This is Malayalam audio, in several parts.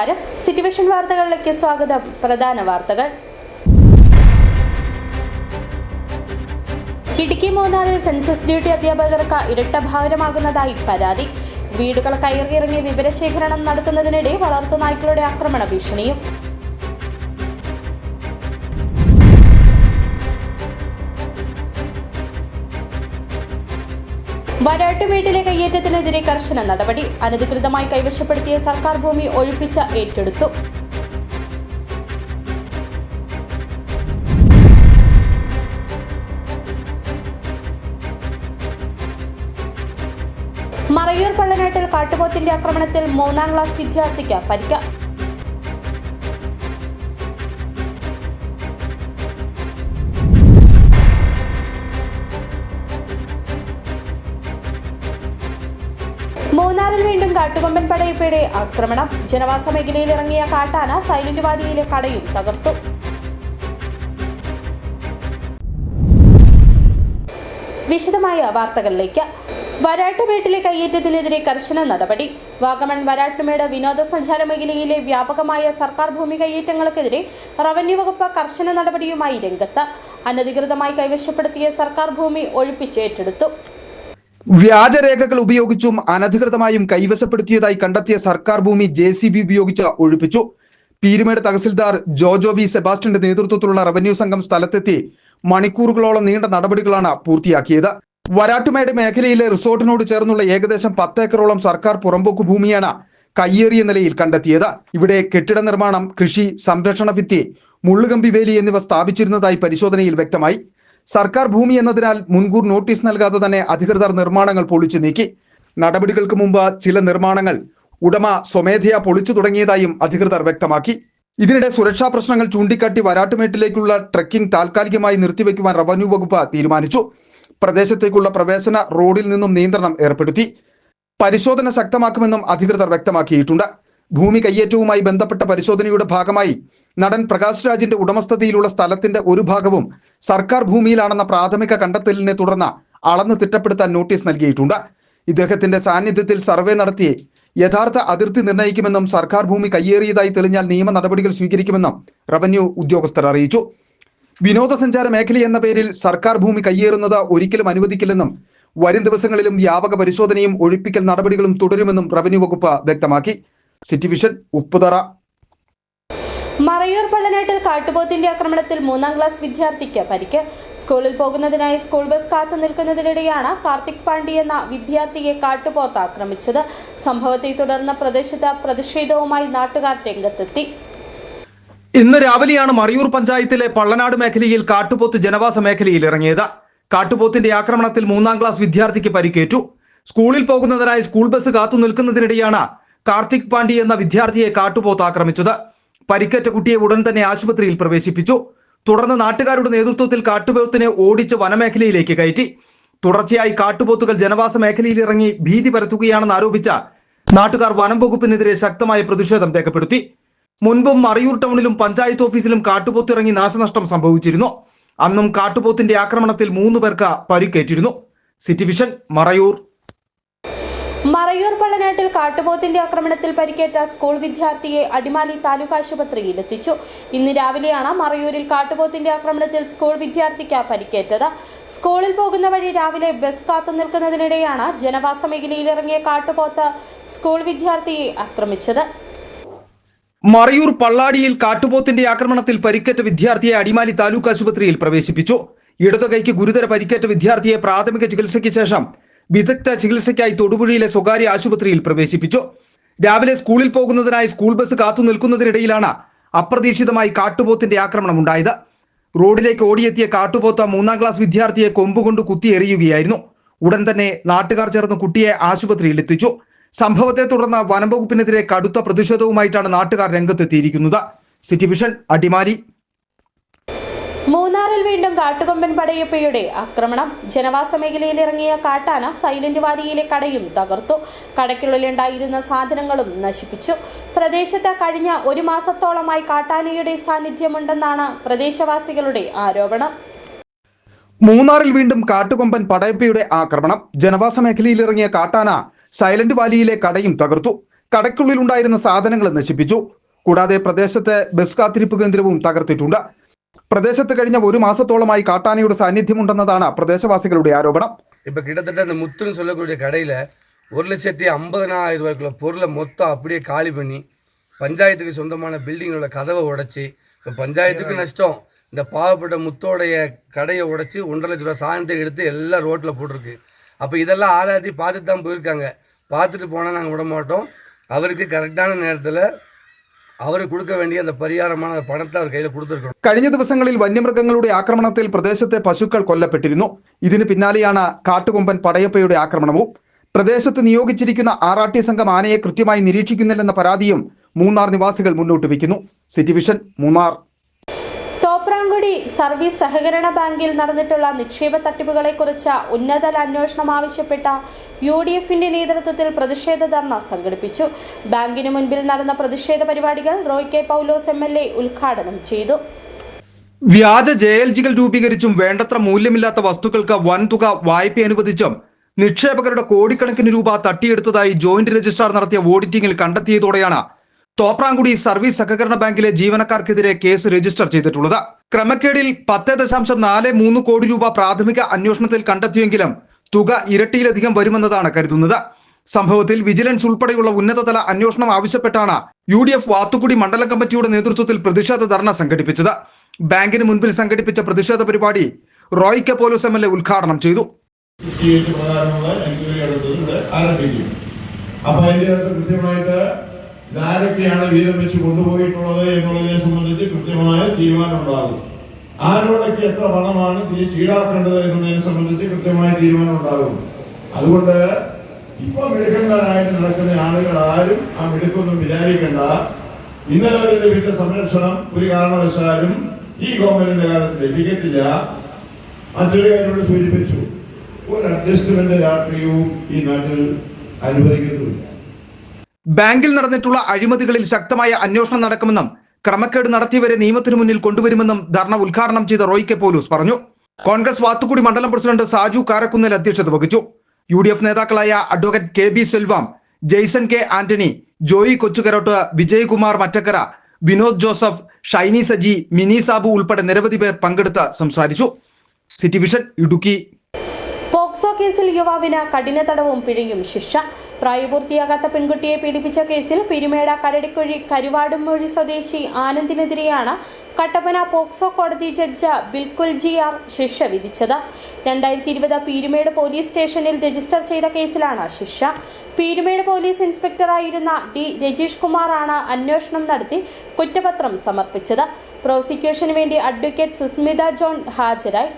നമസ്കാരം, സിറ്റി വിഷൻ വാർത്തകളിലേക്ക് സ്വാഗതം. പ്രധാന വാർത്തകൾ. ഇടുക്കി മൂന്നാറിൽ സെൻസസ് ഡ്യൂട്ടി അധ്യാപകർക്ക് ഇരട്ട ഭാരമാകുന്നതായി പരാതി. വീടുകൾ കയറിയിറങ്ങി വിവരശേഖരണം നടത്തുന്നതിനിടെ വളർത്തുനായ്ക്കളുടെ ആക്രമണ ഭീഷണിയും. വരാട്ടുമേട്ടിലെ കയ്യേറ്റത്തിനെതിരെ കർശന നടപടി. അനധികൃതമായി കൈവശപ്പെടുത്തിയ സർക്കാർ ഭൂമി ഒഴിപ്പിച്ച് ഏറ്റെടുത്തു. മറയൂർ പള്ളനാട്ടിൽ കാട്ടുപോത്തിന്റെ ആക്രമണത്തിൽ 3ാം ക്ലാസ് വിദ്യാർത്ഥിക്ക് പരിക്ക്. മൂന്നാറിൽ വീണ്ടും കാട്ടുകൊമ്പൻ പടയപ്പയുടെ ആക്രമണം. ജനവാസ മേഖലയിൽ ഇറങ്ങിയ കാട്ടാന സൈലന്റ് വാലിയിലെ കടയും തകർത്തു. വിശദമായ വാർത്തകളിലേക്ക്. വരാട്ടുമേട്ടിലെ കയ്യേറ്റത്തിനെതിരെ കർശന നടപടി. വാഗമൺ വരാട്ടുമേട് വിനോദസഞ്ചാര മേഖലയിലെ വ്യാപകമായ സർക്കാർ ഭൂമി കയ്യേറ്റങ്ങൾക്കെതിരെ റവന്യൂ വകുപ്പ് കർശന നടപടിയുമായി രംഗത്ത്. അനധികൃതമായി കൈവശപ്പെടുത്തിയ സർക്കാർ ഭൂമി ഒഴിപ്പിച്ച് ഏറ്റെടുത്തു. വ്യാജരേഖകൾ ഉപയോഗിച്ചും അനധികൃതമായും കൈവശപ്പെടുത്തിയതായി കണ്ടെത്തിയ സർക്കാർ ഭൂമി JCB ഉപയോഗിച്ച് ഒഴിപ്പിച്ചു. പീരുമേട് തഹസിൽദാർ ജോജോ വി സെബാസ്റ്റ്യന്റെ നേതൃത്വത്തിലുള്ള റവന്യൂ സംഘം സ്ഥലത്തെത്തി മണിക്കൂറുകളോളം നീണ്ട നടപടികളാണ് പൂർത്തിയാക്കിയത്. വരാട്ടുമേട് മേഖലയിലെ റിസോർട്ടിനോട് ചേർന്നുള്ള ഏകദേശം 10 ഏക്കറോളം സർക്കാർ പുറമ്പോക്ക് ഭൂമിയാണ് കയ്യേറിയ നിലയിൽ കണ്ടെത്തിയത്. ഇവിടെ കെട്ടിട നിർമ്മാണം, കൃഷി, സംരക്ഷണ ഭിത്തി, മുള്ളുകമ്പി വേലി എന്നിവ സ്ഥാപിച്ചിരുന്നതായി പരിശോധനയിൽ വ്യക്തമായി. സർക്കാർ ഭൂമി എന്നതിനാൽ മുൻകൂർ നോട്ടീസ് നൽകാതെ തന്നെ അധികൃതർ നിർമ്മാണങ്ങൾ പൊളിച്ചു നീക്കി. നടപടികൾക്ക് മുമ്പ് ചില നിർമ്മാണങ്ങൾ ഉടമ സ്വമേധയാ പൊളിച്ചു തുടങ്ങിയതായും അധികൃതർ വ്യക്തമാക്കി. ഇതിനിടെ സുരക്ഷാ പ്രശ്നങ്ങൾ ചൂണ്ടിക്കാട്ടി വരാട്ടുമേട്ടിലേക്കുള്ള ട്രെക്കിംഗ് താൽക്കാലികമായി നിർത്തിവെക്കുവാൻ റവന്യൂ വകുപ്പ് തീരുമാനിച്ചു. പ്രദേശത്തേക്കുള്ള പ്രവേശന റോഡിൽ നിന്നും നിയന്ത്രണം ഏർപ്പെടുത്തി. പരിശോധന ശക്തമാക്കുമെന്നും അധികൃതർ വ്യക്തമാക്കിയിട്ടുണ്ട്. ഭൂമി കയ്യേറ്റവുമായി ബന്ധപ്പെട്ട പരിശോധനയുടെ ഭാഗമായി നടൻ പ്രകാശ് രാജിന്റെ ഉടമസ്ഥതയിലുള്ള സ്ഥലത്തിന്റെ ഒരു ഭാഗവും സർക്കാർ ഭൂമിയിലാണെന്ന പ്രാഥമിക കണ്ടെത്തലിനെ തുടർന്ന് അളന്ന് തിട്ടപ്പെടുത്താൻ നോട്ടീസ് നൽകിയിട്ടുണ്ട്. ഇദ്ദേഹത്തിന്റെ സാന്നിധ്യത്തിൽ സർവേ നടത്തി യഥാർത്ഥ അതിർത്തി നിർണ്ണയിക്കുമെന്നും സർക്കാർ ഭൂമി കയ്യേറിയതായി തെളിഞ്ഞാൽ നിയമ നടപടികൾ സ്വീകരിക്കുമെന്നും റവന്യൂ ഉദ്യോഗസ്ഥർ അറിയിച്ചു. വിനോദസഞ്ചാര മേഖല എന്ന പേരിൽ സർക്കാർ ഭൂമി കയ്യേറുന്നത് ഒരിക്കലും അനുവദിക്കില്ലെന്നും വരും ദിവസങ്ങളിലും വ്യാപക പരിശോധനയും ഒഴിപ്പിക്കൽ നടപടികളും തുടരുമെന്നും റവന്യൂ വകുപ്പ് വ്യക്തമാക്കി. City Vision Upputhara. മറയൂർ പള്ളനാട്ടിൽ കാട്ടുപോത്തിന്റെ ആക്രമണത്തിൽ 3ാം ക്ലാസ് വിദ്യാർത്ഥിക്ക് പരിക്ക്. സ്കൂളിൽ പോകുന്നതിനായി സ്കൂൾ ബസ് കാത്തു നിൽക്കുന്നതിനിടെയാണ് കാർത്തിക് പാണ്ഡി എന്ന വിദ്യാർത്ഥിയെ കാട്ടുപോത്ത് ആക്രമിച്ചത്. സംഭവത്തെ തുടർന്ന് പ്രദേശത്ത് പ്രതിഷേധവുമായി നാട്ടുകാർ രംഗത്തെത്തി. ഇന്ന് രാവിലെയാണ് മറയൂർ പഞ്ചായത്തിലെ പള്ളനാട് മേഖലയിൽ കാട്ടുപോത്ത് ജനവാസ മേഖലയിൽ ഇറങ്ങിയത്. കാട്ടുപോത്തിന്റെ ആക്രമണത്തിൽ 3ാം ക്ലാസ് വിദ്യാർത്ഥിക്ക് പരിക്കേറ്റു. സ്കൂളിൽ പോകുന്നതിനായി സ്കൂൾ ബസ് കാത്തു നിൽക്കുന്നതിനിടെയാണ് കാർത്തിക് പാണ്ഡി എന്ന വിദ്യാർത്ഥിയെ കാട്ടുപോത്ത് ആക്രമിച്ചത്. പരിക്കേറ്റ കുട്ടിയെ ഉടൻ തന്നെ ആശുപത്രിയിൽ പ്രവേശിപ്പിച്ചു. തുടർന്ന് നാട്ടുകാരുടെ നേതൃത്വത്തിൽ കാട്ടുപോത്തിനെ ഓടിച്ച് വനമേഖലയിലേക്ക് കയറ്റി. തുടർച്ചയായി കാട്ടുപോത്തുകൾ ജനവാസ മേഖലയിൽ ഇറങ്ങി ഭീതി പരത്തുകയാണെന്ന് ആരോപിച്ച നാട്ടുകാർ വനം വകുപ്പിനെതിരെ ശക്തമായ പ്രതിഷേധം രേഖപ്പെടുത്തി. മുൻപും മറയൂർ ടൗണിലും പഞ്ചായത്ത് ഓഫീസിലും കാട്ടുപോത്തിറങ്ങി നാശനഷ്ടം സംഭവിച്ചിരുന്നു. അന്നും കാട്ടുപോത്തിന്റെ ആക്രമണത്തിൽ 3 പേർക്ക് പരിക്കേറ്റിരുന്നു. City Vision Marayoor. മറയൂർ പള്ളനാട്ടിൽ കാട്ടുപോത്തിന്റെ ആക്രമണത്തിൽ പരിക്കേറ്റ സ്കൂൾ വിദ്യാർത്ഥിയെ അടിമാലി താലൂക്ക് ആശുപത്രിയിൽ എത്തിച്ചു. ഇന്ന് രാവിലെയാണ് മറയൂരിൽ കാട്ടുപോത്തിന്റെ ആക്രമണത്തിൽ സ്കൂൾ വിദ്യാർത്ഥിക്ക് പരിക്കേറ്റത്. സ്കൂളിൽ പോകുന്ന വഴി രാവിലെ ബസ് കാത്തു നിൽക്കുന്നതിനിടെയാണ് ജനവാസ മേഖലയിൽ ഇറങ്ങിയ കാട്ടുപോത്ത് സ്കൂൾ വിദ്യാർത്ഥിയെ ആക്രമിച്ചത്. മറയൂർ പള്ളാടിയിൽ കാട്ടുപോത്തിന്റെ ആക്രമണത്തിൽ പരിക്കേറ്റ വിദ്യാർത്ഥിയെ അടിമാലി താലൂക്ക് ആശുപത്രിയിൽ പ്രവേശിപ്പിച്ചു. ഇടതു കൈക്ക് ഗുരുതര പരിക്കേറ്റ വിദ്യാർത്ഥിയെ പ്രാഥമിക ചികിത്സയ്ക്ക് ശേഷം വിദഗ്ധ ചികിത്സയ്ക്കായി തൊടുപുഴയിലെ സ്വകാര്യ ആശുപത്രിയിൽ പ്രവേശിപ്പിച്ചു. രാവിലെ സ്കൂളിൽ പോകുന്നതിനായി സ്കൂൾ ബസ് കാത്തു നിൽക്കുന്നതിനിടയിലാണ് അപ്രതീക്ഷിതമായി കാട്ടുപോത്തിന്റെ ആക്രമണം ഉണ്ടായത്. റോഡിലേക്ക് ഓടിയെത്തിയ കാട്ടുപോത്ത് 3ാം ക്ലാസ് വിദ്യാർത്ഥിയെ കൊമ്പുകൊണ്ട് കുത്തിയെറിയുകയായിരുന്നു. ഉടൻ തന്നെ നാട്ടുകാർ ചേർന്ന് കുട്ടിയെ ആശുപത്രിയിൽ എത്തിച്ചു. സംഭവത്തെ തുടർന്ന് വനംവകുപ്പിനെതിരെ കടുത്ത പ്രതിഷേധവുമായിട്ടാണ് നാട്ടുകാർ രംഗത്തെത്തിയിരിക്കുന്നത്. City vision Adimali. മൂന്നാറിൽ വീണ്ടും കാട്ടുകൊമ്പൻ പടയപ്പയുടെ ആക്രമണം. ജനവാസ മേഖലയിൽ ഇറങ്ങിയ കാട്ടാന സൈലന്റ് വാലിയിലെ കടയും തകർത്തു. കടയ്ക്കുള്ളിലുണ്ടായിരുന്ന സാധനങ്ങളും നശിപ്പിച്ചു. പ്രദേശത്ത് കഴിഞ്ഞ 1 മാസത്തോളമായി കാട്ടാനയുടെ സാന്നിധ്യമുണ്ടെന്നാണ് പ്രദേശവാസികളുടെ ആരോപണം. മൂന്നാറിൽ വീണ്ടും കാട്ടുകൊമ്പൻ പടയപ്പയുടെ ആക്രമണം. ജനവാസ മേഖലയിൽ ഇറങ്ങിയ കാട്ടാന സൈലന്റ് വാലിയിലെ കടയും തകർത്തു. കടയ്ക്കുള്ളിലുണ്ടായിരുന്ന സാധനങ്ങൾ നശിപ്പിച്ചു. കൂടാതെ പ്രദേശത്തെ ബസ് കാത്തിരിപ്പ് കേന്ദ്രവും തകർത്തിട്ടുണ്ട്. പ്രദേശത്ത് കഴിഞ്ഞ 1 മാസത്തോളമായി കാട്ടാനയുടെ സാന്നിധ്യമുണ്ടെന്നതാണ് പ്രദേശവാസികളുടെ ആരോപണം. இப்போ கிட்டத்தட்ட அந்த முத்துன்னு சொல்லக்கூடிய கடையில் 1,50,000 ரூபாய்க்குள்ள பொருளை மொத்தம் அப்படியே காலி பண்ணி பஞ்சாயத்துக்கு சொந்தமான பில்டிங்களோட கதவை உடைச்சி, இப்போ பஞ்சாயத்துக்கு நஷ்டம், இந்த பாவப்பட்ட முத்தோடைய கடையை உடைச்சி 1,50,000 ரூபா சாதனத்தை எடுத்து எல்லாம் ரோட்டில் போட்டிருக்கு. அப்போ இதெல்லாம் ஆராய்ச்சி பார்த்துட்டு தான் போயிருக்காங்க. பார்த்துட்டு போனால் நாங்கள் விட மாட்டோம். அவருக்கு கரெக்டான நேரத்தில் അവർ കൊടുക്ക വേണ്ടിയ அந்த പരിഹാരമാണ് പണത്തെ അവർ കയ്യിൽ കൊടുത്തിരിക്കണം. കഴിഞ്ഞ ദിവസങ്ങളിൽ വന്യമൃഗങ്ങളുടെ ആക്രമണത്തിൽ പ്രദേശത്തെ പശുക്കൾ കൊല്ലപ്പെട്ടിരുന്നു. ഇതിന് പിന്നാലെയാണ് കാട്ടുകൊമ്പൻ പടയപ്പയുടെ ആക്രമണവും. പ്രദേശത്ത് നിയോഗിച്ചിരിക്കുന്ന ആറാട്ടി സംഘം ആനയെ കൃത്യമായി നിരീക്ഷിക്കുന്നില്ലെന്ന പരാതിയും മൂന്നാർ നിവാസികൾ മുന്നോട്ട് വയ്ക്കുന്നു. City vision, Munnar. Thopramkudy service സഹകരണ ബാങ്കിൽ നടന്നിട്ടുള്ള നിക്ഷേപ തട്ടിപ്പുകളെക്കുറിച്ച് ഉന്നതതല അന്വേഷണം ആവശ്യപ്പെട്ട UDFന്റെ നേതൃത്വത്തിൽ പ്രതിഷേധ ധർണ സംഘടിപ്പിച്ചു. ബാങ്കിന് മുൻപിൽ നടന്ന പ്രതിഷേധ പരിപാടികൾ റോയ് കെ പൗലോസ് MLA ഉദ്ഘാടനം ചെയ്തു. വ്യാജ JLGകൾ രൂപീകരിച്ചും വേണ്ടത്ര മൂല്യമില്ലാത്ത വസ്തുക്കൾക്ക് വൻതുക വായ്പ അനുവദിച്ചും നിക്ഷേപകരുടെ കോടിക്കണക്കിന് രൂപ തട്ടിയെടുത്തതായി ജോയിന്റ് രജിസ്ട്രാർ നടത്തിയ ഓഡിറ്റിംഗിൽ കണ്ടെത്തിയതോടെയാണ് തോപ്രാംകുടി സർവീസ് സഹകരണ ബാങ്കിലെ ജീവനക്കാർക്കെതിരെ കേസ് രജിസ്റ്റർ ചെയ്തിട്ടുള്ളത്. ക്രമക്കേടിൽ 10.43 കോടി രൂപ പ്രാഥമിക അന്വേഷണത്തിൽ കണ്ടെത്തിയെങ്കിലും തുക ഇരട്ടിയിലധികം വരുമെന്നതാണ് കരുതുന്നത്. സംഭവത്തിൽ വിജിലൻസ് ഉൾപ്പെടെയുള്ള ഉന്നതതല അന്വേഷണം ആവശ്യപ്പെട്ടാണ് UDF വാത്തുക്കുടി മണ്ഡലം കമ്മിറ്റിയുടെ നേതൃത്വത്തിൽ പ്രതിഷേധ ധർണ സംഘടിപ്പിച്ചത്. ബാങ്കിന് മുൻപിൽ സംഘടിപ്പിച്ച പ്രതിഷേധ പരിപാടി റോയ് കെ പൗലോസ് MLA ഉദ്ഘാടനം ചെയ്തു. ആരൊക്കെയാണ് വീതം വെച്ച് കൊണ്ടുപോയിട്ടുള്ളത് എന്നുള്ളതിനെ സംബന്ധിച്ച് കൃത്യമായ തീരുമാനം ഉണ്ടാകും. ആരോടൊക്കെ എത്ര പണമാണ് തിരിച്ച് ഈടാക്കേണ്ടത് എന്നതിനെ സംബന്ധിച്ച് കൃത്യമായ തീരുമാനം ഉണ്ടാകും. അതുകൊണ്ട് ഇപ്പൊ മിടുക്കന്മാരായിട്ട് നടക്കുന്ന ആളുകൾ ആരും ആ മിടുക്കൊന്നും വിചാരിക്കേണ്ട. ഇന്നലെ വരെ ലഭിച്ച സംരക്ഷണം ഒരു കാരണവശാലും ഈ ഗവൺമെന്റിന്റെ കാലത്ത് ലഭിക്കത്തില്ല. മറ്റൊരു കാര്യത്തോട് സൂചിപ്പിച്ചു, ഒരു അഡ്ജസ്റ്റ്മെന്റ് രാഷ്ട്രീയവും ഈ നാട്ടിൽ അനുവദിക്കുന്നില്ല. ബാങ്കിൽ നടന്നിട്ടുള്ള അഴിമതികളിൽ ശക്തമായ അന്വേഷണം നടക്കുമെന്നും ക്രമക്കേട് നടത്തിയവരെ നിയമത്തിനു മുന്നിൽ കൊണ്ടുവരുമെന്നും ധർണ ഉദ്ഘാടനം ചെയ്ത റോയ് കെ പൗലോസ് പറഞ്ഞു. കോൺഗ്രസ് വാത്തുക്കുടി മണ്ഡലം പ്രസിഡന്റ് സാജു കാരക്കുന്നേൽ അധ്യക്ഷത വഹിച്ചു. UDF നേതാക്കളായ advocate KB Selvam, Jaison K Antony, Joy Kochukarottu, Vijayakumar Mattakkara, Vinod Joseph, Shiny Saji, Mini Sabu ഉൾപ്പെടെ നിരവധി പേർ പങ്കെടുത്ത് സംസാരിച്ചു. City Vision, Idukki. പോക്സോ കേസിൽ യുവാവിന് കഠിന തടവും പിഴയും ശിക്ഷ. പ്രായപൂർത്തിയാകാത്ത പെൺകുട്ടിയെ പീഡിപ്പിച്ച കേസിൽ പിരിമേട കരടിക്കുഴി കരുവാടുമൊഴി സ്വദേശി ആനന്ദിനെതിരെയാണ് കട്ടപ്പന പോക്സോ കോടതി ജഡ്ജ് ബിൽകുൽ GR ശിക്ഷ വിധിച്ചത്. 2020 പീരുമേട് പോലീസ് സ്റ്റേഷനിൽ രജിസ്റ്റർ ചെയ്ത കേസിലാണ് ശിക്ഷ. പീരുമേട് പോലീസ് ഇൻസ്പെക്ടറായിരുന്ന D രജീഷ് കുമാറാണ് അന്വേഷണം നടത്തി കുറ്റപത്രം സമർപ്പിച്ചത്. പ്രോസിക്യൂഷന് വേണ്ടി അഡ്വക്കേറ്റ് സുസ്മിത ജോൺ ഹാജരായി.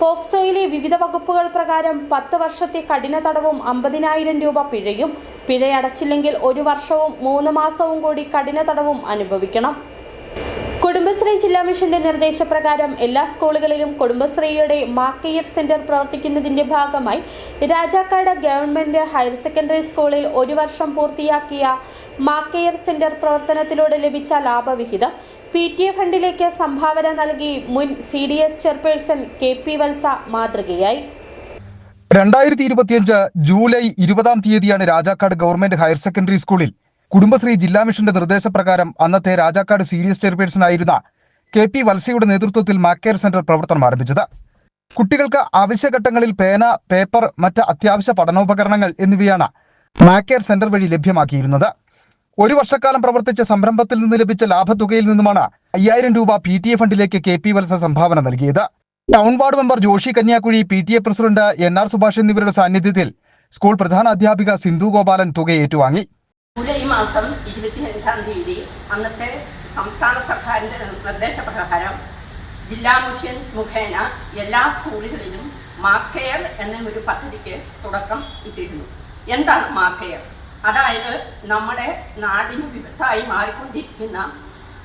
പോക്സോയിലെ വിവിധ വകുപ്പുകൾ പ്രകാരം 10 വർഷത്തെ കഠിന തടവും 50,000 രൂപ പിഴയും, പിഴയടച്ചില്ലെങ്കിൽ 1 വർഷവും 3 മാസവും കൂടി കഠിന തടവും അനുഭവിക്കണം. കുടുംബശ്രീ ജില്ലാ മിഷന്റെ നിർദ്ദേശപ്രകാരം എല്ലാ സ്കൂളുകളിലും കുടുംബശ്രീയുടെ മാക്കെയർ സെന്റർ പ്രവർത്തിക്കുന്നതിന്റെ ഭാഗമായി രാജാക്കാട് ഗവൺമെന്റ് ഹയർ സെക്കൻഡറി സ്കൂളിൽ 1 വർഷം പൂർത്തിയാക്കിയ മാക്കെയർ സെന്റർ പ്രവർത്തനത്തിലൂടെ ലഭിച്ച ലാഭവിഹിതം PTA ഫണ്ടിലേക്ക് സംഭാവന നൽകി മുൻ CDS ചെയർപേഴ്സൺ KP വത്സ മാതൃകയായി. 2025 ജൂലൈ 20-ാം തീയതിയാണ് രാജാക്കാട് ഗവൺമെന്റ് ഹയർ സെക്കൻഡറി സ്കൂളിൽ കുടുംബശ്രീ ജില്ലാ മിഷന്റെ നിർദ്ദേശപ്രകാരം അന്നത്തെ രാജാക്കാട് CDS ചെയർപേഴ്സൺ ആയിരുന്ന KP വത്സയുടെ നേതൃത്വത്തിൽ മാക്കെയർ സെന്റർ പ്രവർത്തനം ആരംഭിച്ചത്. കുട്ടികൾക്ക് ആവശ്യഘട്ടങ്ങളിൽ പേന, പേപ്പർ, മറ്റ് അത്യാവശ്യ പഠനോപകരണങ്ങൾ എന്നിവയാണ് മാക്കെയർ സെന്റർ വഴി ലഭ്യമാക്കിയിരുന്നത്. 1 വർഷക്കാലം പ്രവർത്തിച്ച സംരംഭത്തിൽ നിന്ന് ലഭിച്ച ലാഭത്തുകയിൽ നിന്നുമാണ് 5,000 രൂപ PTA ഫണ്ടിലേക്ക് KP വത്സ സംഭാവന നൽകിയത്. Town ward member Joshy Kanyakuzhy, PTA president NR Subhash എന്നിവരുടെ സാന്നിധ്യത്തിൽ സ്കൂൾ പ്രധാന അധ്യാപിക സിന്ധു ഗോപാലൻ തുക ഏറ്റുവാങ്ങി. ജൂലൈ മാസം 25-ാം തീയതി അന്നത്തെ സംസ്ഥാന സർക്കാരിന്റെ നിർദ്ദേശപ്രകാരം ജില്ലാ മിഷൻ മുഖേന എല്ലാ സ്കൂളുകളിലും മാക്കെയർ എന്ന ഒരു പദ്ധതിക്ക് തുടക്കം ഇട്ടിരുന്നു. എന്താണ് മാക്കെയർ? അതായത് നമ്മുടെ നാടിന് വിപത്തായി മാറിക്കൊണ്ടിരിക്കുന്ന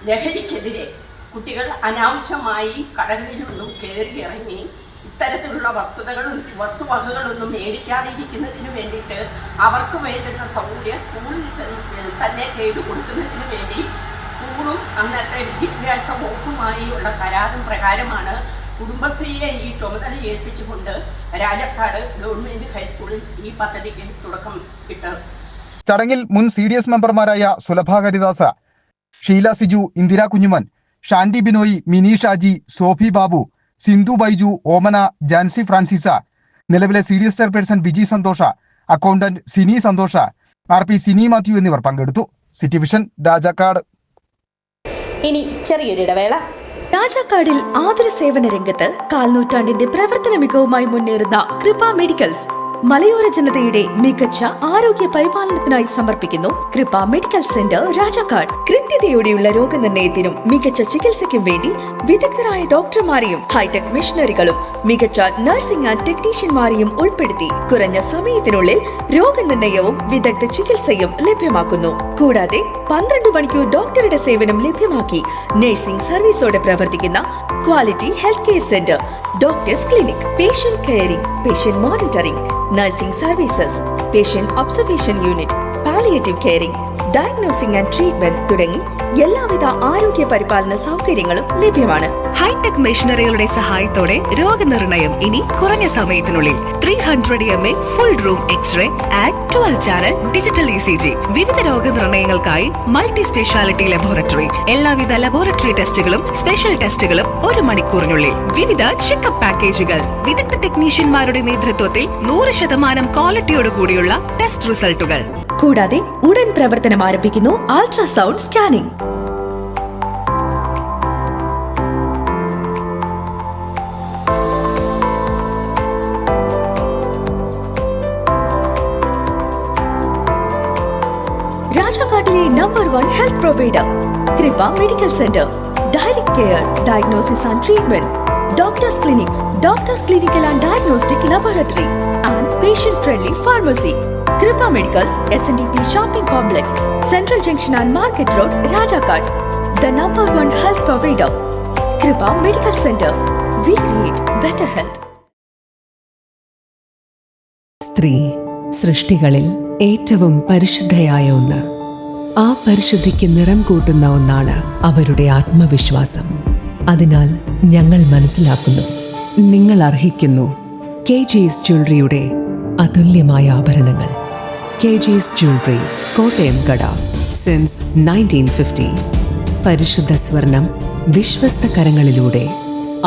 ലഹരിക്കെതിരെ കുട്ടികൾ അനാവശ്യമായി കടകളിലൊന്നും കയറിയിറങ്ങി ഇത്തരത്തിലുള്ള വസ്തുവകകളൊന്നും മേടിക്കാതിരിക്കുന്നതിന് വേണ്ടിയിട്ട് അവർക്ക് വേണ്ടുന്ന സൗകര്യം സ്കൂളിൽ തന്നെ ചെയ്തു കൊടുക്കുന്നതിന് വേണ്ടി സ്കൂളും അന്നത്തെ വിദ്യാഭ്യാസ വകുപ്പുമായുള്ള കരാറും പ്രകാരമാണ് കുടുംബശ്രീയെ ഈ ചുമതല ഏൽപ്പിച്ചുകൊണ്ട് രാജാക്കാട് ഗവൺമെന്റ് ഹൈസ്കൂളിൽ ഈ പദ്ധതിക്ക് തുടക്കം ഇട്ടത്. ചടങ്ങിൽ മുൻ CDS മെമ്പർമാരായ സുലഭ ഹരിദാസ്, ഷീല സിജു, ഇന്ദിര കുഞ്ഞുമൻ, ഷാൻഡി ബിനോയ്, മിനി ഷാജി, സോഫി ബാബു, സിന്ധു ബൈജു, ഓമന, ജാൻസി ഫ്രാൻസിസ, നിലവിലെ CDS ചെയർപേഴ്സൺ ബിജി സന്തോഷ, അക്കൗണ്ടന്റ് സിനി സന്തോഷ, RP സിനി മാത്യു എന്നിവർ പങ്കെടുത്തു. City vision, Rajakkad. ഇനി ചെറിയൊരിടവേള. രാജാക്കാടിൽ ആതുര സേവന രംഗത്ത് കാൽനൂറ്റാണ്ടിന്റെ പ്രവർത്തന മികവുമായി മുന്നേറുന്ന കൃപ മെഡിക്കൽസ് മലയോര ജനതയുടെ മികച്ച ആരോഗ്യ പരിപാലനത്തിനായി സമർപ്പിക്കുന്നു കൃപ മെഡിക്കൽ സെന്റർ രാജാക്കാട്. കൃത്യതയോടെയുള്ള രോഗനിർണയത്തിനും മികച്ച ചികിത്സയ്ക്കും വേണ്ടി വിദഗ്ധരായ ഡോക്ടർമാരെയും ഹൈടെക് മെഷീനറികളും മികച്ച നഴ്സിംഗ് ആൻഡ് ടെക്നീഷ്യന്മാരെയും ഉൾപ്പെടുത്തി കുറഞ്ഞ സമയത്തിനുള്ളിൽ രോഗനിർണയവും വിദഗ്ധ ചികിത്സയും ലഭ്യമാക്കുന്നു. കൂടാതെ 12 മണിക്കൂർ ഡോക്ടറുടെ സേവനം ലഭ്യമാക്കി നഴ്സിംഗ് സർവീസോടെ പ്രവർത്തിക്കുന്ന quality health care centre, doctors clinic, patient caring, patient monitoring, nursing services, patient observation unit, palliative caring, diagnosing and treatment തുടങ്ങി എല്ലാവിധ ആരോഗ്യ പരിപാലന സൗകര്യങ്ങളും ലഭ്യമാണ്. ഹൈടെക് മെഷീനറികളുടെ സഹായത്തോടെ രോഗനിർണയം ഇനി കുറഞ്ഞ സമയത്തിനുള്ളിൽ 300 ml full room x ray and 12 channel digital ECG. വിവിധ രോഗനിർണയങ്ങൾക്കായി മൾട്ടി സ്പെഷ്യാലിറ്റി ലബോറട്ടറി. എല്ലാവിധ ലബോറട്ടറി ടെസ്റ്റുകളും സ്പെഷ്യൽ ടെസ്റ്റുകളും 1 മണിക്കൂറിനുള്ളിൽ. വിവിധ ചെക്കപ്പ് പാക്കേജുകൾ. വിദഗ്ധ ടെക്നീഷ്യന്മാരുടെ നേതൃത്വത്തിൽ 100% ക്വാളിറ്റിയോടുകൂടിയുള്ള ടെസ്റ്റ് റിസൾട്ടുകൾ. കൂടാതെ ഉടൻ പ്രവർത്തനം ആരംഭിക്കുന്നു അൾട്രാസൗണ്ട് സ്കാനിംഗ്. രാജാക്കാട്ടിലെ number 1 health provider Kripa medical centre. Direct care, diagnosis and treatment, doctors clinic, doctors clinical and diagnostic laboratory and patient friendly pharmacy. Kripa medicals, SNDP shopping complex, central junction and market road, Rajakkad. The number 1 health provider, Kripa medical centre. We create better health. സ്ത്രീ സൃഷ്ടികളിൽ ഏറ്റവും പരിശുദ്ധയായ ഒന്ന്. ആ പരിശുദ്ധിക്ക് നിറം കൂട്ടുന്ന ഒന്നാണ് അവരുടെ ആത്മവിശ്വാസം. അതിനാൽ ഞങ്ങൾ മനസ്സിലാക്കുന്നു, നിങ്ങൾ അർഹിക്കുന്നു KG's ജ്വല്ലറിയുടെ അതുല്യമായ ആഭരണങ്ങൾ. KG's ജ്വല്ലറി, കോട്ടയം കട, സിൻസ് 1950. പരിശുദ്ധ സ്വർണം വിശ്വസ്ത കരങ്ങളിലൂടെ.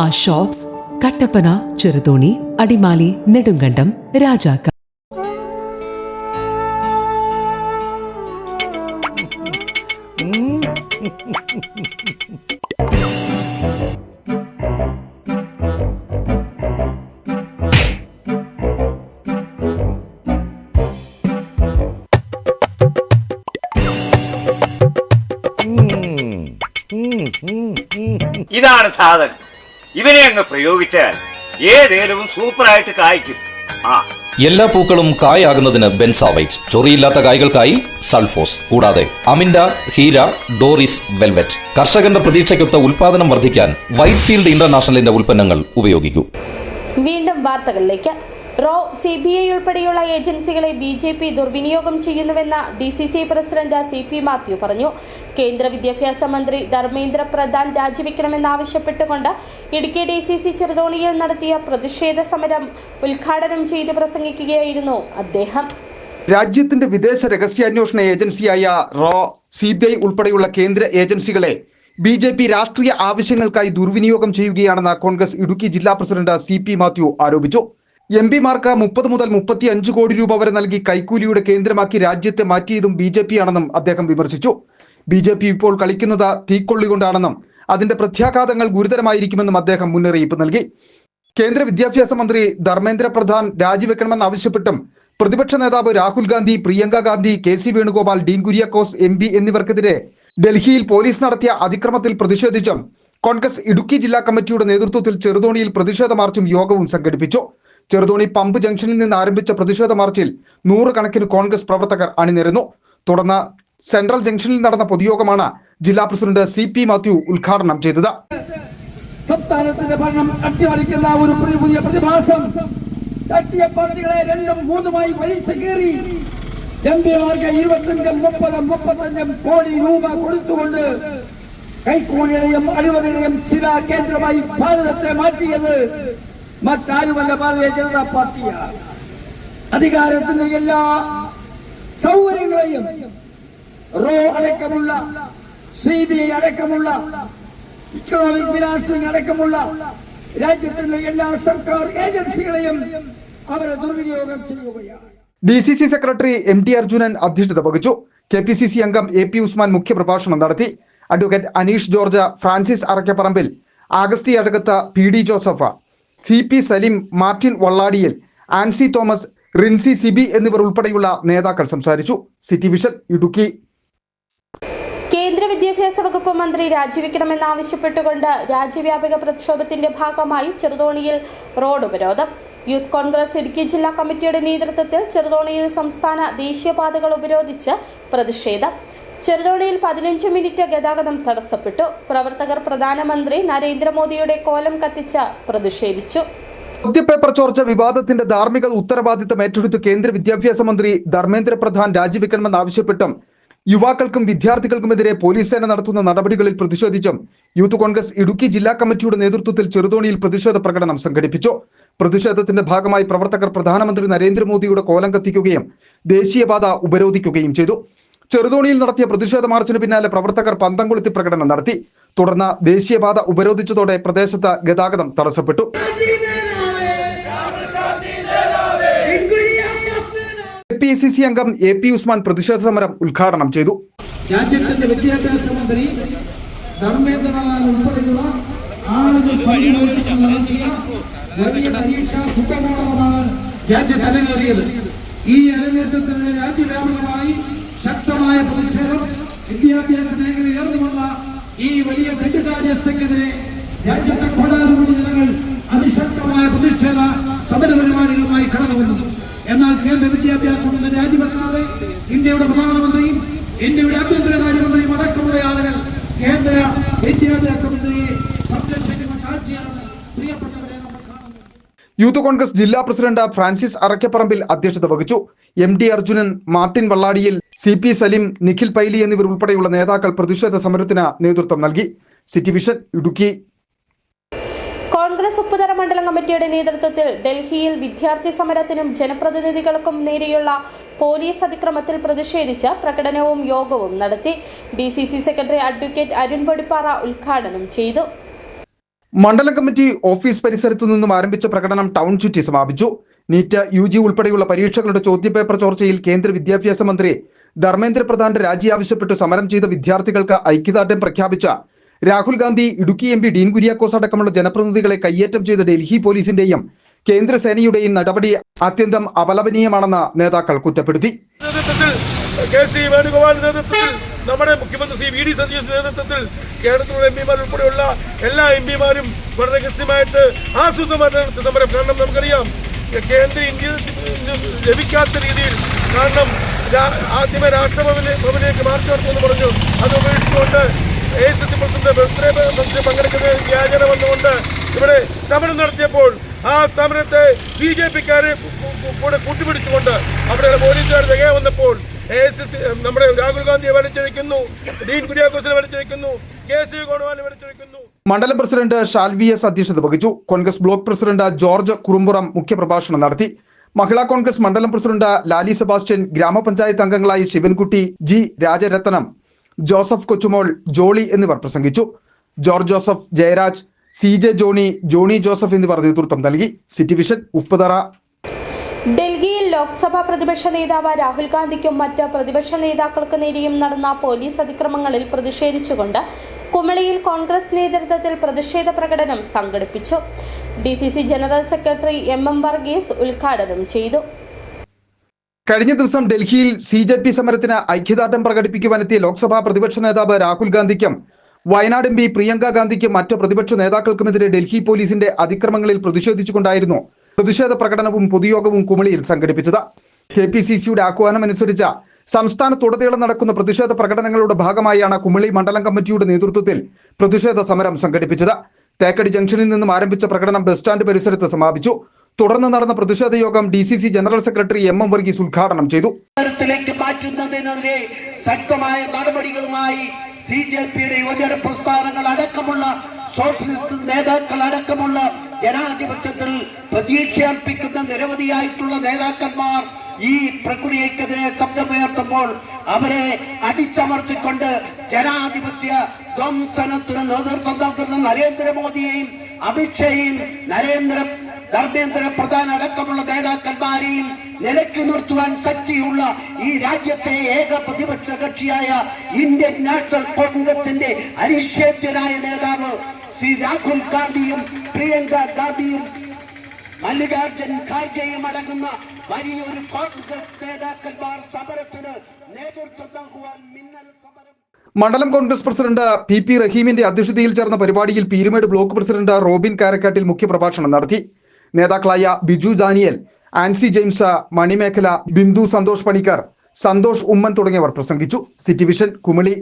ആ ഷോപ്സ് കട്ടപ്പന, ചെറുതോണി, അടിമാലി, നെടുങ്കണ്ടം, രാജാക്കാട്. ഇതാണ് സാധനം. ഇവനെ അങ്ങ് പ്രയോഗിച്ചാൽ ഏതേലും സൂപ്പറായിട്ട് കായ്ക്കും. എല്ലാ പൂക്കളും കായാകുന്നതിന് ബെൻസാവൈറ്റ്, ചൊറിയില്ലാത്ത കായ്കൾക്കായി സൾഫോസ്, കൂടാതെ അമിൻഡ, ഹീര, ഡോറിസ്, വെൽവെറ്റ്. കർഷകന്റെ പ്രതീക്ഷയ്ക്കൊത്ത ഉൽപാദനം വർദ്ധിക്കാൻ വൈറ്റ്ഫീൽഡ് ഇന്റർനാഷണലിന്റെ ഉൽപ്പന്നങ്ങൾ ഉപയോഗിക്കൂ. വീണ്ടും വാർത്തകളിലേക്ക്. CBI ഉൾപ്പെടെയുള്ള ഏജൻസികളെ BJP ദുർവിനിയോഗം ചെയ്യുന്നുവെന്ന DCCI പ്രസിഡന്റ് CP മാത്യു പറഞ്ഞു. കേന്ദ്ര വിദ്യാഭ്യാസ മന്ത്രി ധർമ്മേന്ദ്ര പ്രധാൻ രാജിവെക്കണമെന്നാവശ്യപ്പെട്ടുകൊണ്ട് ഇടുക്കി DCC ചെറുതോണിയിൽ നടത്തിയ പ്രതിഷേധ സമരം ഉദ്ഘാടനം ചെയ്ത് പ്രസംഗിക്കുകയായിരുന്നു അദ്ദേഹം. രാജ്യത്തിന്റെ വിദേശ രഹസ്യാന്വേഷണ ഏജൻസിയായ CBI ഉൾപ്പെടെയുള്ള കേന്ദ്ര ഏജൻസികളെ BJP രാഷ്ട്രീയ ആവശ്യങ്ങൾക്കായി ദുർവിനിയോഗം ചെയ്യുകയാണെന്ന് കോൺഗ്രസ് ഇടുക്കി ജില്ലാ പ്രസിഡന്റ് CP മാത്യു ആരോപിച്ചു. MP-മാർക്ക് 30 മുതൽ 35 കോടി രൂപ വരെ നൽകി കൈക്കൂലിയുടെ കേന്ദ്രമാക്കി രാജ്യത്തെ മാറ്റിയതും BJP ആണെന്നും അദ്ദേഹം വിമർശിച്ചു. BJP ഇപ്പോൾ കളിക്കുന്നത് തീക്കൊള്ളികൊണ്ടാണെന്നും അതിന്റെ പ്രത്യാഘാതങ്ങൾ ഗുരുതരമായിരിക്കുമെന്നും അദ്ദേഹം മുന്നറിയിപ്പ് നൽകി. കേന്ദ്ര വിദ്യാഭ്യാസ മന്ത്രി ധർമ്മേന്ദ്ര പ്രധാൻ രാജിവെക്കണമെന്നാവശ്യപ്പെട്ടും പ്രതിപക്ഷ നേതാവ് രാഹുൽ ഗാന്ധി, പ്രിയങ്ക ഗാന്ധി, KC വേണുഗോപാൽ, ഡീൻ കുര്യാക്കോസ് MP എന്നിവർക്കെതിരെ ഡൽഹിയിൽ പോലീസ് നടത്തിയ അതിക്രമത്തിൽ പ്രതിഷേധിച്ചും കോൺഗ്രസ് ഇടുക്കി ജില്ലാ കമ്മിറ്റിയുടെ നേതൃത്വത്തിൽ ചെറുതോണിയിൽ പ്രതിഷേധ മാർച്ചും യോഗവും സംഘടിപ്പിച്ചു. ചെറുതോണി പമ്പ് ജംഗ്ഷനിൽ നിന്ന് ആരംഭിച്ച പ്രതിഷേധ മാർച്ചിൽ 100 കണക്കിന് കോൺഗ്രസ് പ്രവർത്തകർ അണിനിരന്നു. തുടർന്ന് സെൻട്രൽ ജംഗ്ഷനിൽ നടന്ന പൊതുയോഗമാണ് ജില്ലാ പ്രസിഡന്റ് CP മാത്യു ഉദ്ഘാടനം ചെയ്തത്. സംസ്ഥാനത്തിന്റെ ഭരണം അട്ടിമറിക്കുന്ന ഒരു പുതിയ പ്രതിഭാസം രാഷ്ട്രീയ പാർട്ടികളെ 2-3 വലിച്ചു കീറി MP-മാർക്ക് 25-35 കോടി രൂപ കൊടുത്തുകൊണ്ട് കൈക്കൂലിയുടെയും അഴിമതിയുടെയും ചില കേന്ദ്രമായി ഭാരതത്തെ മാറ്റിയത് മറ്റാരുമല്ല, ഭാരതീയ ജനതാ പാർട്ടിയാണ്. അധികാരത്തിന്റെ എല്ലാ സൗകര്യങ്ങളെയും റോ അടക്കമുള്ള CBI അടക്കമുള്ള ഇക്കണോമിക് ഫിനാൻസിംഗ് അടക്കമുള്ള രാജ്യത്തിന്റെ എല്ലാ സർക്കാർ ഏജൻസികളെയും അവരെ ദുർവിനിയോഗം ചെയ്യുകയാണ്. DCC സെക്രട്ടറി MT അർജുനൻ അധ്യക്ഷത വഹിച്ചു. KPCC അംഗം AP ഉസ്മാൻ മുഖ്യപ്രഭാഷണം നടത്തി. Advocate Aneesh George, Francis Arakkaparambil, Augusthy Azhakath, PD Joseph, CP Saleem, Martin Valladiyil, Ancy Thomas, Rincy Siby എന്നിവർ ഉൾപ്പെടെയുള്ള നേതാക്കൾ സംസാരിച്ചു. City Vision Idukki. കേന്ദ്ര വിദ്യാഭ്യാസ വകുപ്പ് മന്ത്രി രാജിവെക്കണമെന്നാവശ്യപ്പെട്ടുകൊണ്ട് രാജ്യവ്യാപക പ്രക്ഷോഭത്തിന്റെ ഭാഗമായി ചെറുതോണിയിൽ റോഡ് ഉപരോധം. യൂത്ത് കോൺഗ്രസ് ഇടുക്കി ജില്ലാ കമ്മിറ്റിയുടെ നേതൃത്വത്തിൽ ചെറുതോണിയിൽ സംസ്ഥാന ദേശീയപാതകൾ ഉപരോധിച്ച് പ്രതിഷേധം. ചെറുതോണിയിൽ 15 മിനിറ്റ് ഗതാഗതം തടസ്സപ്പെട്ടു. പ്രവർത്തകർ പ്രധാനമന്ത്രി നരേന്ദ്രമോദിയുടെ കോലം കത്തിച്ച് പ്രതിഷേധിച്ചു. ചോദ്യപേപ്പർ ചോർച്ച വിവാദത്തിന്റെ ധാർമ്മിക ഉത്തരവാദിത്തം ഏറ്റെടുത്ത് കേന്ദ്ര വിദ്യാഭ്യാസ മന്ത്രി ധർമ്മേന്ദ്ര പ്രധാൻ രാജിവെക്കണമെന്നാവശ്യപ്പെട്ടും യുവാക്കൾക്കും വിദ്യാർത്ഥികൾക്കുമെതിരെ പോലീസ് സേന നടത്തുന്ന നടപടികളിൽ പ്രതിഷേധിച്ചും യൂത്ത് കോൺഗ്രസ് ഇടുക്കി ജില്ലാ കമ്മിറ്റിയുടെ നേതൃത്വത്തിൽ ചെറുതോണിയിൽ പ്രതിഷേധ പ്രകടനം സംഘടിപ്പിച്ചു. പ്രതിഷേധത്തിന്റെ ഭാഗമായി പ്രവർത്തകർ പ്രധാനമന്ത്രി നരേന്ദ്രമോദിയുടെ കോലം കത്തിക്കുകയും ദേശീയപാത ഉപരോധിക്കുകയും ചെയ്തു. ചെറുതോണിയിൽ നടത്തിയ പ്രതിഷേധ മാർച്ചിന് പിന്നാലെ പ്രവർത്തകർ പന്തം കൊളുത്തി പ്രകടനം നടത്തി. തുടർന്ന് ദേശീയപാത ഉപരോധിച്ചതോടെ പ്രദേശത്ത് ഗതാഗതം തടസ്സപ്പെട്ടു. KPCC അംഗം AP ഉസ്മാൻ പ്രതിഷേധ സമരം ഉദ്ഘാടനം ചെയ്തു. രാജ്യത്തിന്റെ വിദ്യാഭ്യാസ മന്ത്രി ധർമ്മേന്ദ്ര പ്രധാൻ ഉൾപ്പെടെയുള്ള ആളുകൾ വലിയ പരീക്ഷാ കുറ്റകോളമാണ് രാജ്യത്ത് അരങ്ങേറിയത്. ഈ അരങ്ങേറ്റത്തിന് രാജ്യവ്യാപകമായി ശക്തമായ പ്രതിഷേധം വിദ്യാഭ്യാസ മേഖല ഉയർന്നു വന്ന ഈ വലിയ തെറ്റുകാര്യസ്ഥക്കെതിരെ രാജ്യത്തെ കോടാനുകോടി ജനങ്ങൾ അതിശക്തമായ പ്രതിഷേധ സമര പരിപാടികളുമായി കടന്നു വരുന്നു. എന്നാൽ കേന്ദ്ര വിദ്യാഭ്യാസ മന്ത്രി രാജിവെക്കാതെ ഇന്ത്യയുടെ പ്രധാനമന്ത്രിയും ഇന്ത്യയുടെ ആഭ്യന്തരകാര്യമന്ത്രിയും അടക്കമുള്ള ആളുകൾ കേന്ദ്ര വിദ്യാഭ്യാസ മന്ത്രിയെ സംരക്ഷിക്കുന്ന കാഴ്ചയാണ് പ്രിയപ്പെട്ടവരെ നമ്മൾ കാണുന്നത്. യൂത്ത് കോൺഗ്രസ് ജില്ലാ പ്രസിഡന്റ് ഫ്രാൻസിസ് അറക്കപ്പറമ്പിൽ അധ്യക്ഷത വഹിച്ചു. MT Arjunan, Martin Valladiyil, CP Saleem, Nikhil Paily എന്നിവർ ഉൾപ്പെടെയുള്ള നേതാക്കൾ പ്രതിഷേധ സമരത്തിന് നേതൃത്വം നൽകി. City Vision Idukki. കോൺഗ്രസ് ഉപ്പുതറ മണ്ഡലം കമ്മിറ്റിയുടെ നേതൃത്വത്തിൽ ഡൽഹിയിൽ വിദ്യാർത്ഥി സമരത്തിനും ജനപ്രതിനിധികൾക്കും നേരെയുള്ള പോലീസ് അതിക്രമത്തിൽ പ്രതിഷേധിച്ച് പ്രകടനവും യോഗവും നടത്തി. DCC secretary advocate Arun Podippara ഉദ്ഘാടനം ചെയ്തു. മണ്ഡലം കമ്മിറ്റി ഓഫീസ് പരിസരത്തു നിന്നും ആരംഭിച്ച പ്രകടനം ടൗൺ ചുറ്റി സമാപിച്ചു. നീറ്റ്, UG ഉൾപ്പെടെയുള്ള പരീക്ഷകളുടെ ചോദ്യപേപ്പർ ചോർച്ചയിൽ കേന്ദ്ര വിദ്യാഭ്യാസ മന്ത്രി ധർമ്മേന്ദ്ര പ്രധാന്റെ രാജി ആവശ്യപ്പെട്ട് സമരം ചെയ്ത വിദ്യാർത്ഥികൾക്ക് ഐക്യദാർഢ്യം പ്രഖ്യാപിച്ച രാഹുൽ ഗാന്ധി, ഇടുക്കി MP ഡീൻ കുര്യാക്കോസ് അടക്കമുള്ള ജനപ്രതിനിധികളെ കയ്യേറ്റം ചെയ്ത ഡൽഹി പോലീസിന്റെയും കേന്ദ്രസേനയുടെയും നടപടി അത്യന്തം അപലപനീയമാണെന്ന് നേതാക്കൾ കുറ്റപ്പെടുത്തി. വേണുഗോപാലിന്റെ നേതൃത്വത്തിൽ, നമ്മുടെ മുഖ്യമന്ത്രി VD സതീശന്റെ നേതൃത്വത്തിൽ കേരളത്തിലുള്ള MP ഉൾപ്പെടെയുള്ള എല്ലാ MP വളരെ കൃത്യമായിട്ട് ആസൂത്രിതമായിട്ട് നടത്തിയ സമരം. കാരണം നമുക്കറിയാം കേന്ദ്ര ഇന്ത്യ ലഭിക്കാത്ത രീതിയിൽ, കാരണം ആദ്യമേ രാഷ്ട്രഭവനിലേക്ക് മാർച്ച് നടത്തുമെന്ന് പറഞ്ഞു. അത് ഉപേക്ഷിച്ചുകൊണ്ട് AICC പ്രസിഡന്റ് പങ്കെടുക്കുന്ന വ്യാജന വന്നുകൊണ്ട് ഇവിടെ സമരം നടത്തിയപ്പോൾ ആ സമരത്തെ BJP-ക്കാരെ കൂടെ കൂട്ടുപിടിച്ചുകൊണ്ട് അവിടെയുള്ള പോലീസുകാർ തികയെ വന്നപ്പോൾ AICC നമ്മുടെ രാഹുൽ ഗാന്ധിയെ വലിച്ചഴിക്കുന്നു, ഡീൻ കുര്യാക്കോസിനെ വലിച്ചഴിക്കുന്നു, KC വേണുഗോപാലിനെ വലിച്ചഴിക്കുന്നു. മണ്ഡലം പ്രസിഡന്റ് ഷാൽവി എസ് അധ്യക്ഷത വഹിച്ചു. കോൺഗ്രസ് ബ്ലോക്ക് പ്രസിഡന്റ് ജോർജ് കുറുമ്പുറം മുഖ്യപ്രഭാഷണം നടത്തി. മഹിളാ കോൺഗ്രസ് മണ്ഡലം പ്രസിഡന്റ് ലാലി സെബാസ്റ്റ്യൻ, ഗ്രാമപഞ്ചായത്ത് അംഗങ്ങളായ ശിവൻകുട്ടി, G രാജരത്നം, ജോസഫ് കൊച്ചുമോൾ, ജോളി എന്നിവർ പ്രസംഗിച്ചു. ജോർജ് ജോസഫ്, ജയരാജ്, CJ ജോണി ജോസഫ് എന്നിവർ നേതൃത്വം നൽകി. City Vision Upputhara. ഡൽഹിയിൽ ലോക്സഭാ പ്രതിപക്ഷ നേതാവ് രാഹുൽ ഗാന്ധിക്കും മറ്റ് പ്രതിപക്ഷ നേതാക്കൾക്ക് നേരെയും നടന്ന പോലീസ് അതിക്രമങ്ങളിൽ പ്രതിഷേധിച്ചുകൊണ്ട് കുമളിയിൽ കോൺഗ്രസ് നേതൃത്വത്തിൽ പ്രതിഷേധ പ്രകടനം സംഘടിപ്പിച്ചു. DCC general secretary MM Varghese ഉദ്ഘാടനം ചെയ്തു. കഴിഞ്ഞ ദിവസം ഡൽഹിയിൽ CJP സമരത്തിന് ഐക്യദാർഢ്യം പ്രകടിപ്പിക്കുവാനെത്തിയ ലോക്സഭാ പ്രതിപക്ഷ നേതാവ് രാഹുൽ ഗാന്ധിക്കും വയനാട് MP പ്രിയങ്ക ഗാന്ധിക്കും മറ്റ് പ്രതിപക്ഷ നേതാക്കൾക്കുമെതിരെ ഡൽഹി പോലീസിന്റെ അതിക്രമങ്ങളിൽ പ്രതിഷേധിച്ചുകൊണ്ടായിരുന്നു പ്രതിഷേധ പ്രകടനവും പൊതുയോഗവും കുമളിയിൽ സംഘടിപ്പിച്ചത്. KPCCയുടെ ആഹ്വാനമനുസരിച്ച് സംസ്ഥാനത്തുടനീളം നടക്കുന്ന പ്രതിഷേധ പ്രകടനങ്ങളുടെ ഭാഗമായാണ് കുമളി മണ്ഡലം കമ്മിറ്റിയുടെ നേതൃത്വത്തിൽ പ്രതിഷേധ സമരം സംഘടിപ്പിച്ചത്. തേക്കടി ജംഗ്ഷനിൽ നിന്നും ആരംഭിച്ച പ്രകടനം ബസ് സ്റ്റാൻഡ് പരിസരത്ത് സമാപിച്ചു. തുടർന്ന് നടന്ന പ്രതിഷേധ യോഗം DCC general secretary MM Varghese ഉദ്ഘാടനം ചെയ്തു. മാറ്റുന്നതിനെതിരെ ശക്തമായ നടപടികളുമായി CJPയുടെ യുവജന പ്രസ്ഥാനങ്ങൾ അടക്കമുള്ള സോഷ്യലിസ്റ്റ് നേതാക്കൾ അടക്കമുള്ള ജനാധിപത്യത്തിൽ പ്രതീക്ഷയർപ്പിക്കുന്ന നിരവധിയായിട്ടുള്ള നേതാക്കന്മാർ ഈ പ്രക്രിയക്കെതിരെ ശബ്ദമുയർത്തുമ്പോൾ അവരെ അടിച്ചമർത്തിക്കൊണ്ട് ജനാധിപത്യ ധ്വംസനത്തിന് നേതൃത്വം നൽകുന്ന നരേന്ദ്രമോദിയെയും അമിത്ഷായെയും ധർമ്മേന്ദ്ര പ്രധാൻ അടക്കമുള്ള നേതാക്കന്മാരെയും നിലയ്ക്ക് നിർത്തുവാൻ ശക്തിയുള്ള ഈ രാജ്യത്തെ ഏക പ്രതിപക്ഷ കക്ഷിയായ ഇന്ത്യൻ നാഷണൽ കോൺഗ്രസിന്റെ അനിഷേധ്യനായ നേതാവ് ശ്രീ രാഹുൽ ഗാന്ധിയും പ്രിയങ്ക ഗാന്ധിയും മല്ലികാർജുൻ ഖാർഗെയും അടങ്ങുന്ന വലിയൊരു കോൺഗ്രസ് നേതാക്കന്മാർ സമരത്തിന് നേതൃത്വം നൽകുവാൻ മിന്നൽ സമരം. മണ്ഡലം കോൺഗ്രസ് പ്രസിഡന്റ് പി റഹീമിന്റെ അധ്യക്ഷതയിൽ ചേർന്ന പരിപാടിയിൽ Peermade block president Robin Karakkattil മുഖ്യപ്രഭാഷണം നടത്തി. നേതാക്കളായ ബിജു ദാനിയൽ, ആൻസി ജെയിംസ്, മണിമേഖല, ബിന്ദു സന്തോഷ് പണിക്കർ, സന്തോഷ് ഉമ്മൻ തുടങ്ങിയവർ പ്രസംഗിച്ചു. City Vision Kumily.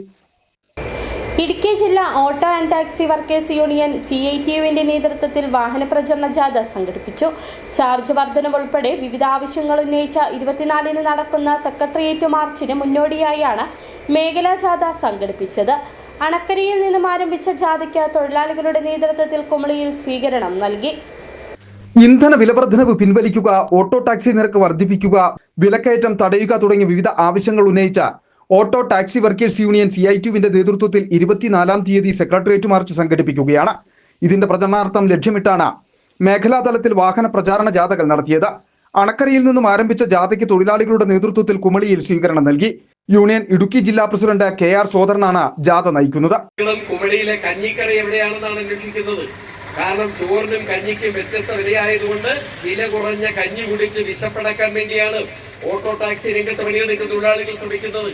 ഇടുക്കി ജില്ലാ auto and taxi workers union CITUവിന്റെ നേതൃത്വത്തിൽ വാഹന പ്രചരണ ജാഥ സംഘടിപ്പിച്ചു. ചാർജ് വർധനവ് ഉൾപ്പെടെ വിവിധ ആവശ്യങ്ങൾ ഉന്നയിച്ച 24-ന് നടക്കുന്ന സെക്രട്ടേറിയറ്റ് മാർച്ചിന് മുന്നോടിയായാണ് മേഖലാ ജാഥ സംഘടിപ്പിച്ചത്. അണക്കരയിൽ നിന്നും ആരംഭിച്ച ജാഥയ്ക്ക് തൊഴിലാളികളുടെ നേതൃത്വത്തിൽ കുമളിയിൽ സ്വീകരണം നൽകി. ഇന്ധന വിലവർദ്ധനവ് പിൻവലിക്കുക, ഓട്ടോ ടാക്സി നിരക്ക് വർദ്ധിപ്പിക്കുക, വിലക്കയറ്റം തടയുക തുടങ്ങിയ വിവിധ ആവശ്യങ്ങൾ ഉന്നയിച്ച ഓട്ടോ ടാക്സി വർക്കേഴ്സ് യൂണിയൻ CITUവിന്റെ നേതൃത്വത്തിൽ 24-ാം തീയതി സെക്രട്ടേറിയറ്റ് മാർച്ച് സംഘടിപ്പിക്കുകയാണ്. ഇതിന്റെ പ്രചരണാർത്ഥം ലക്ഷ്യമിട്ടാണ് മേഖലാ തലത്തിൽ വാഹന പ്രചാരണ ജാഥകൾ നടത്തിയത്. അണക്കരയിൽ നിന്നും ആരംഭിച്ച ജാഥയ്ക്ക് തൊഴിലാളികളുടെ നേതൃത്വത്തിൽ കുമളിയിൽ സ്വീകരണം നൽകി. യൂണിയൻ ഇടുക്കി ജില്ലാ പ്രസിഡന്റ് KR സോദരനാണ് ജാഥ നയിക്കുന്നത്. കുമളിയിലെ കഞ്ഞിക്കട എവിടെയാണെന്നാണ് അന്വേഷിക്കുന്നത്. കാരണം ചോറിനും കഞ്ഞിക്കും വ്യത്യസ്ത വിലയായതുകൊണ്ട് വില കുറഞ്ഞ കഞ്ഞി കുടിച്ച് വിശപ്പടക്കാൻ വേണ്ടിയാണ് ഓട്ടോ ടാക്സി രംഗത്ത് പണിയെടുക്കുന്ന തൊഴിലാളികൾ ശ്രമിക്കുന്നത്.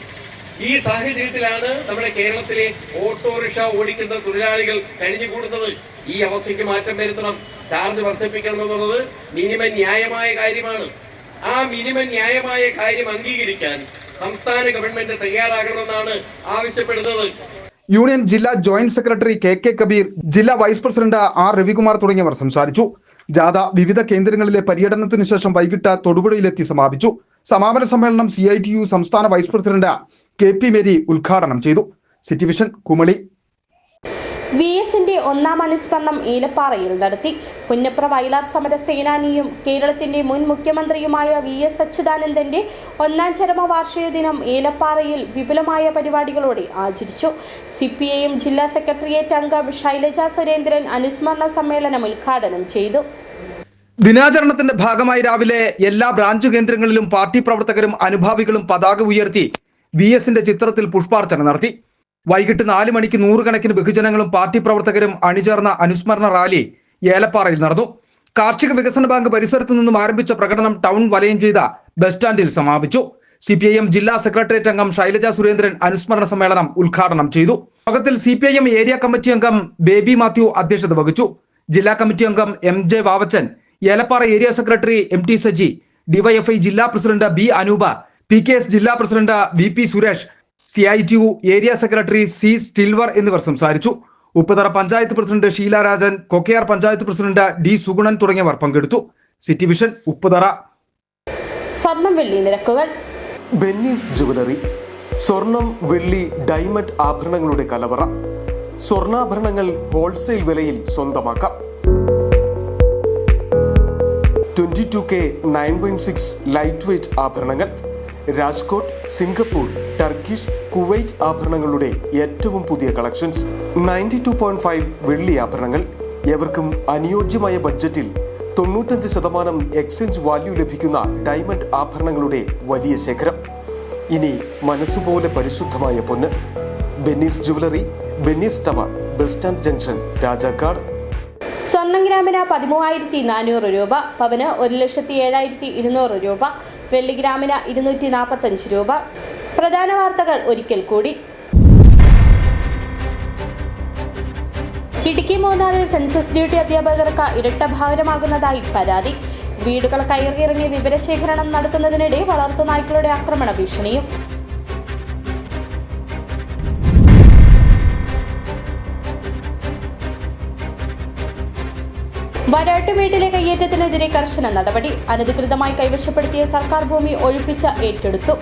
ഈ സാഹചര്യത്തിലാണ് നമ്മുടെ കേരളത്തിലെ ഓട്ടോറിക്ഷ ഓടിക്കുന്ന തൊഴിലാളികൾ കഴിഞ്ഞുകൂടുന്നത്. ഈ അവസ്ഥയ്ക്ക് മാറ്റം വരുത്തണം. ചാർജ് വർദ്ധിപ്പിക്കണം എന്നുള്ളത് മിനിമം ന്യായമായ കാര്യമാണ്. ആ മിനിമം ന്യായമായ കാര്യം അംഗീകരിക്കാൻ സംസ്ഥാന ഗവൺമെന്റ് തയ്യാറാകണമെന്നാണ് ആവശ്യപ്പെടുന്നത്. യൂണിയൻ ജില്ലാ ജോയിന്റ് സെക്രട്ടറി KK കബീർ, ജില്ലാ വൈസ് പ്രസിഡന്റ് R രവികുമാർ തുടങ്ങിയവർ സംസാരിച്ചു. ജാഥ വിവിധ കേന്ദ്രങ്ങളിലെ പര്യടനത്തിനു ശേഷം വൈകിട്ട് തൊടുപുഴയിലെത്തി സമാപിച്ചു. സമാപന സമ്മേളനം CITU സംസ്ഥാന വൈസ് പ്രസിഡന്റ് KP മേരി ഉദ്ഘാടനം ചെയ്തു. City vision Kumily. VSന്റെ ഒന്നാം അനുസ്മരണം ഏലപ്പാറയിൽ നടത്തി. പുന്നപ്ര വയലാർ സമര സേനാനിയും കേരളത്തിന്റെ മുൻ മുഖ്യമന്ത്രിയുമായ VS അച്യുതാനന്ദന്റെ 1ാം ചരമവാർഷിക ദിനം ഏലപ്പാറയിൽ വിപുലമായ പരിപാടികളോടെ ആചരിച്ചു. CPIM ജില്ലാ സെക്രട്ടേറിയറ്റ് അംഗം ശൈലജ സുരേന്ദ്രൻ അനുസ്മരണ സമ്മേളനം ഉദ്ഘാടനം ചെയ്തു. ദിനാചരണത്തിന്റെ ഭാഗമായി രാവിലെ എല്ലാ ബ്രാഞ്ച് കേന്ദ്രങ്ങളിലും പാർട്ടി പ്രവർത്തകരും അനുഭാവികളും പതാക ഉയർത്തി VSന്റെ ചിത്രത്തിൽ പുഷ്പാർച്ചന നടത്തി. വൈകിട്ട് 4 മണിക്ക് നൂറുകണക്കിന് ബഹുജനങ്ങളും പാർട്ടി പ്രവർത്തകരും അണിചേർന്ന അനുസ്മരണ റാലി ഏലപ്പാറയിൽ നടന്നു. കാർഷിക വികസന ബാങ്ക് പരിസരത്തു നിന്നും ആരംഭിച്ച പ്രകടനം ടൗൺ വലയം ചെയ്ത ബസ് സ്റ്റാൻഡിൽ സമാപിച്ചു. CPIM ജില്ലാ സെക്രട്ടേറിയറ്റ് അംഗം ശൈലജ സുരേന്ദ്രൻ അനുസ്മരണ സമ്മേളനം ഉദ്ഘാടനം ചെയ്തു. യോഗത്തിൽ CPIM ഏരിയ കമ്മിറ്റി അംഗം ബേബി മാത്യു അധ്യക്ഷത വഹിച്ചു. ജില്ലാ കമ്മിറ്റി അംഗം MJ Vavachan, Elappara area secretary MT Saji, DYFI ജില്ലാ പ്രസിഡന്റ് B അനൂപ, PKS ജില്ലാ president VP Suresh, CITU area secretary C Stilvar എന്നിവർ സംസാരിച്ചു. Upputhara panchayat president Sheela Rajan, Kokkayar panchayat president D Sugunan തുടങ്ങിയവർ പങ്കെടുത്തു. City Vision Upputhara. സ്വർണം വെള്ളി നിരക്കുകൾ. ബെന്നീസ് ജുവലറി, സ്വർണം, വെള്ളി, ഡയമണ്ട് ആഭരണങ്ങളുടെ കലവറ. സ്വർണ്ണാഭരണങ്ങൾ ഹോൾസെയിൽ വിലയിൽ സ്വന്തമാക്കാം. 22K 916 ലൈറ്റ് വെയ്റ്റ് ആഭരണങ്ങൾ. രാജ്കോട്ട്, സിംഗപ്പൂർ, ടർക്കിഷ്, കുവൈറ്റ് ആഭരണങ്ങളുടെ ഏറ്റവും പുതിയ കളക്ഷൻസ്. 92.5 വെള്ളി ആഭരണങ്ങൾ. എവർക്കും അനുയോജ്യമായ ബഡ്ജറ്റിൽ 95% എക്സ്ചേഞ്ച് വാല്യൂ ലഭിക്കുന്ന ഡയമണ്ട് ആഭരണങ്ങളുടെ വലിയ ശേഖരം. ഇനി മനസ്സുപോലെ പരിശുദ്ധമായ പൊന്ന്. Benny's jewellery, Benny's tower, bus stand junction, Rajakkad. സ്വർണം ഗ്രാമിന് 13,400 രൂപ, പവന് 1,07,200 രൂപ, വെള്ളി ഗ്രാമിന് 245 രൂപ. പ്രധാന വാർത്തകൾ ഒരിക്കൽ കൂടി. ഇടുക്കി മൂന്നാറിൽ സെൻസസ് ഡ്യൂട്ടി അധ്യാപകർക്ക് ഇരട്ട ഭാരമാകുന്നതായി പരാതി. വീടുകൾ കയറിയിറങ്ങി വിവരശേഖരണം നടത്തുന്നതിനിടെ വളർത്തുനായ്ക്കളുടെ ആക്രമണ ഭീഷണിയും. വരാട്ടുമേട്ടിലെ കയ്യേറ്റത്തിനെതിരെ കർശന നടപടി. അനധികൃതമായി കൈവശപ്പെടുത്തിയ സർക്കാർ ഭൂമി ഒഴിപ്പിച്ച് ഏറ്റെടുത്തു.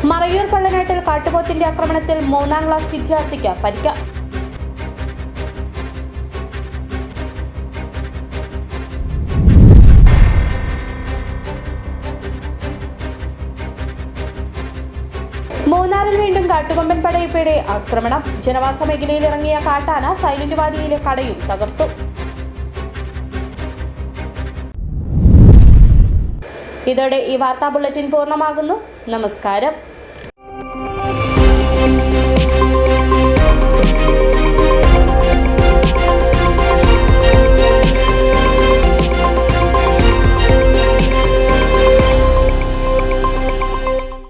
മറയൂർ പള്ളനാട്ടിൽ കാട്ടുപോത്തിന്റെ ആക്രമണത്തിൽ 3ാം ക്ലാസ് വിദ്യാർത്ഥിക്ക് പരിക്ക്. മൂന്നാറിൽ വീണ്ടും കാട്ടുകൊമ്പൻ പടയപ്പയുടെ ആക്രമണം. ജനവാസ മേഖലയിൽ ഇറങ്ങിയ കാട്ടാന സൈലന്റ് വാലിയിലെ കടയും തകർത്തു. ഇതോടെ ഈ വാർത്താ ബുള്ളറ്റിൻ പൂർണ്ണമാകുന്നു. നമസ്കാരം.